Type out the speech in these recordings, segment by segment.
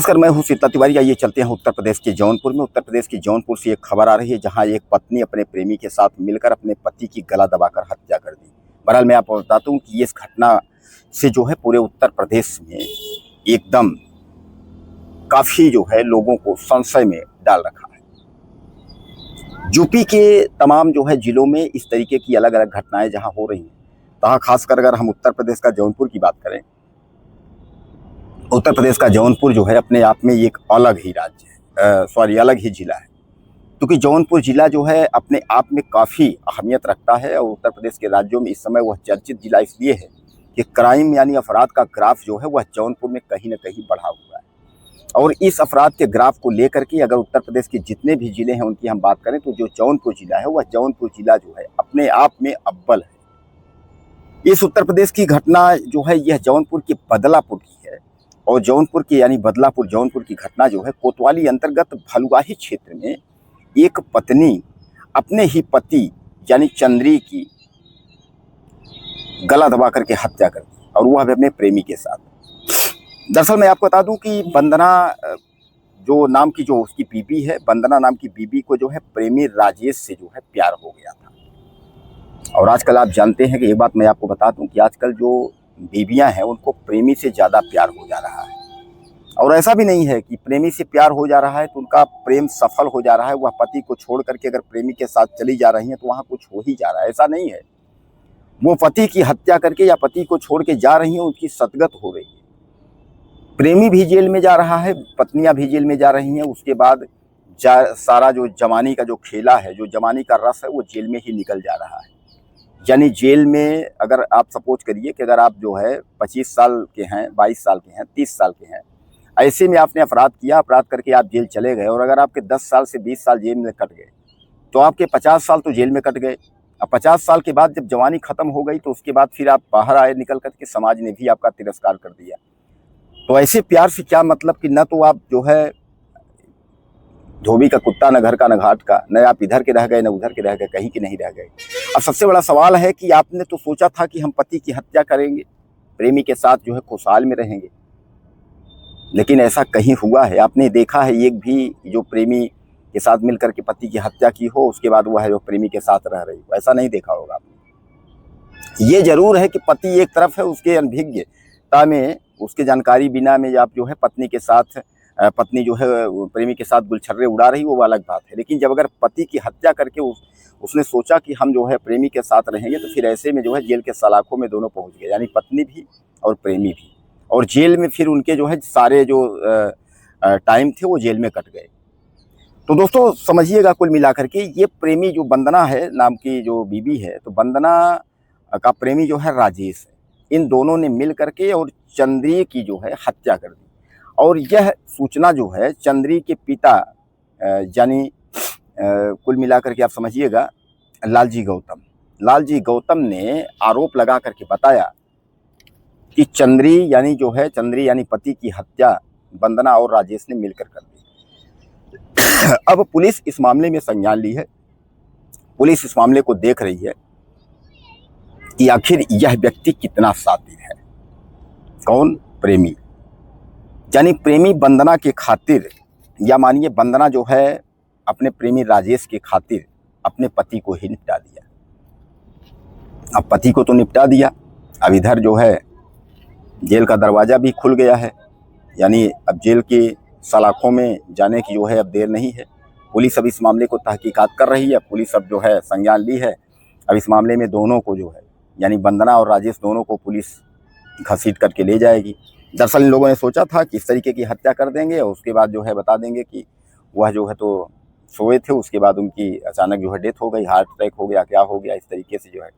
नमस्कार, मैं हूं सीता तिवारी। आइए चलते हैं उत्तर प्रदेश के जौनपुर में। उत्तर प्रदेश के जौनपुर से एक खबर आ रही है जहां एक पत्नी अपने प्रेमी के साथ मिलकर अपने पति की गला दबाकर हत्या कर दी। बहरहाल मैं आपको बताता हूं कि इस घटना से जो है पूरे उत्तर प्रदेश में एकदम काफी जो है लोगों को संशय में डाल रखा है। यूपी के तमाम जो है जिलों में इस तरीके की अलग अलग घटनाएं जहां हो रही हैं, तहां खासकर अगर हम उत्तर प्रदेश का जौनपुर की बात करें, उत्तर प्रदेश का जौनपुर जो है अपने आप में एक अलग ही राज्य है, अलग ही जिला है। क्योंकि जौनपुर जिला जो है अपने आप में काफ़ी अहमियत रखता है और उत्तर प्रदेश के राज्यों में इस समय वह चर्चित जिला इसलिए है कि क्राइम यानी अपराध का ग्राफ जो है वह जौनपुर में कहीं न कहीं बढ़ा हुआ है। और इस अपराध के ग्राफ को लेकर के अगर उत्तर प्रदेश के जितने भी जिले हैं उनकी हम बात करें तो जो जौनपुर जिला है वह जौनपुर जिला जो है अपने आप में अव्वल है। इस उत्तर प्रदेश की घटना जो है यह जौनपुर के बदलापुर की है और जौनपुर की यानी बदलापुर जौनपुर की घटना जो है कोतवाली अंतर्गत भलुआही क्षेत्र में एक पत्नी अपने ही पति यानी चंद्री की गला दबा करके हत्या कर दी और वह भी अपने प्रेमी के साथ। दरअसल मैं आपको बता दूं कि वंदना जो नाम की जो उसकी बीबी है, वंदना नाम की बीबी को जो है प्रेमी राजेश से जो है प्यार हो गया था। और आजकल आप जानते हैं कि एक बात मैं आपको बता दूं कि आजकल जो बीबियां हैं उनको प्रेमी से ज़्यादा प्यार हो जा रहा है। और ऐसा भी नहीं है कि प्रेमी से प्यार हो जा रहा है तो उनका प्रेम सफल हो जा रहा है, वह पति को छोड़ करके अगर प्रेमी के साथ चली जा रही हैं तो वहाँ कुछ हो ही जा रहा है, ऐसा नहीं है। वो पति की हत्या करके या पति को छोड़ के जा रही हैं, उनकी सतगत हो रही है। प्रेमी भी जेल में जा रहा है, पत्नियां भी जेल में जा रही हैं। उसके बाद सारा जो जवानी का जो खेला है, जो जवानी का रस है, वो जेल में ही निकल जा रहा है। यानी जेल में अगर आप सपोज करिए कि अगर आप जो है 25 साल के हैं, 22 साल के हैं, 30 साल के हैं, ऐसे में आपने अपराध किया, अपराध करके आप जेल चले गए और अगर आपके 10 साल से 20 साल जेल में कट गए तो आपके 50 साल तो जेल में कट गए। अब 50 साल के बाद जब जवानी खत्म हो गई तो उसके बाद फिर आप बाहर आए निकल करके, समाज ने भी आपका तिरस्कार कर दिया। तो ऐसे प्यार से क्या मतलब कि न तो आप जो है धोबी का कुत्ता, न घर का न घाट का, न आप इधर के रह गए न उधर के रह गए, कहीं के नहीं रह गए। अब सबसे बड़ा सवाल है कि आपने तो सोचा था कि हम पति की हत्या करेंगे, प्रेमी के साथ जो है खुशहाल में रहेंगे, लेकिन ऐसा कहीं हुआ है? आपने देखा है एक भी जो प्रेमी के साथ मिलकर के पति की हत्या की हो उसके बाद वह है जो प्रेमी के साथ रह रही हो? ऐसा नहीं देखा होगा आपने। ये जरूर है कि पति एक तरफ है, उसके अनभिज्ञता में, उसके जानकारी बिना में आप जो है पत्नी के साथ, पत्नी जो है प्रेमी के साथ गुलछर्रे उड़ा रही, वो अलग बात है। लेकिन जब अगर पति की हत्या करके उसने सोचा कि हम जो है प्रेमी के साथ रहेंगे तो फिर ऐसे में जो है जेल के सलाखों में दोनों पहुंच गए, यानी पत्नी भी और प्रेमी भी। और जेल में फिर उनके जो है सारे जो टाइम थे वो जेल में कट गए। तो दोस्तों समझिएगा, कुल मिलाकर के ये प्रेमी जो वंदना है नाम की जो बीबी है, तो वंदना का प्रेमी जो है राजेश है। इन दोनों ने मिल करके और चंद्री की जो है हत्या कर दी। और यह सूचना जो है चंद्री के पिता यानी कुल मिलाकर के आप समझिएगा लालजी गौतम ने आरोप लगा करके बताया कि चंद्री यानी पति की हत्या वंदना और राजेश ने मिलकर कर दी। अब पुलिस इस मामले में संज्ञान ली है, पुलिस इस मामले को देख रही है कि आखिर यह व्यक्ति कितना शातिर है। कौन? प्रेमी। यानी प्रेमी वंदना के खातिर, या मानिए वंदना जो है अपने प्रेमी राजेश के खातिर अपने पति को ही निपटा दिया। अब पति को तो निपटा दिया, अब इधर जो है जेल का दरवाज़ा भी खुल गया है, यानी अब जेल की सलाखों में जाने की जो है अब देर नहीं है। पुलिस अब इस मामले को तहकीकात कर रही है, पुलिस अब जो है संज्ञान ली है। अब इस मामले में दोनों को जो है यानी वंदना और राजेश दोनों को पुलिस घसीट करके ले जाएगी। दरअसल इन लोगों ने सोचा था कि इस तरीके की हत्या कर देंगे और उसके बाद जो है बता देंगे कि वह जो है तो सोए थे, उसके बाद उनकी अचानक जो है डेथ हो गई, हार्ट अटैक हो गया, क्या हो गया, इस तरीके से जो है।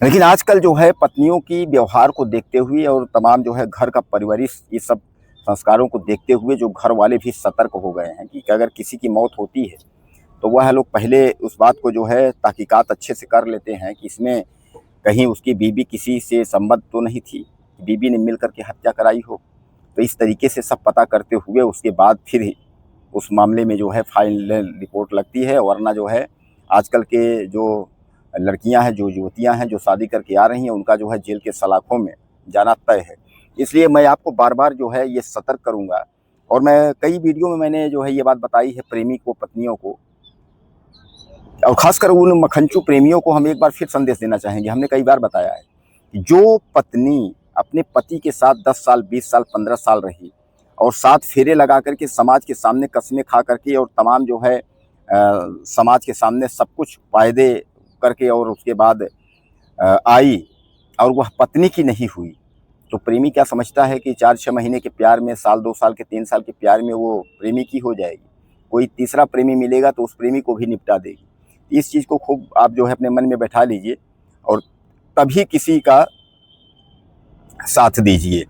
लेकिन आजकल जो है पत्नियों की व्यवहार को देखते हुए और तमाम जो है घर का परिवारिक ये सब संस्कारों को देखते हुए जो घर वाले भी सतर्क हो गए हैं कि अगर किसी की मौत होती है तो वह लोग पहले उस बात को जो है तहकीकात अच्छे से कर लेते हैं कि इसमें कहीं उसकी बीबी किसी से संबंध तो नहीं थी, बीबी ने मिल करके हत्या कराई हो। तो इस तरीके से सब पता करते हुए उसके बाद फिर उस मामले में जो है फाइनल रिपोर्ट लगती है। वरना जो है आजकल के जो लड़कियां हैं, जो युवतियां हैं जो शादी करके आ रही हैं, उनका जो है जेल के सलाखों में जाना तय है। इसलिए मैं आपको बार बार जो है ये सतर्क करूंगा। और मैं कई वीडियो में मैंने जो है ये बात बताई है प्रेमी को, पत्नियों को, और खासकर उन मखंचू प्रेमियों को हम एक बार फिर संदेश देना चाहेंगे। हमने कई बार बताया है कि जो पत्नी अपने पति के साथ 10 साल, 20 साल, 15 साल रही और 7 फेरे लगा करके समाज के सामने कस्में खा करके और तमाम जो है समाज के सामने सब कुछ वायदे करके और उसके बाद आई और वह पत्नी की नहीं हुई, तो प्रेमी क्या समझता है कि 4-6 महीने के प्यार में, साल 2 साल के, 3 साल के प्यार में वो प्रेमी की हो जाएगी? कोई तीसरा प्रेमी मिलेगा तो उस प्रेमी को भी निपटा देगी। इस चीज़ को खूब आप जो है अपने मन में बैठा लीजिए और तभी किसी का साथ दीजिए।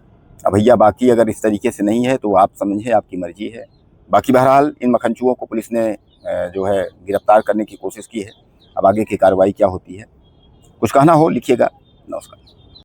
अब भैया बाकी अगर इस तरीके से नहीं है तो आप समझें, आपकी मर्जी है। बाकी बहरहाल इन मखंचुओं को पुलिस ने जो है गिरफ्तार करने की कोशिश की है। अब आगे की कार्रवाई क्या होती है, कुछ कहना हो लिखिएगा। नमस्कार।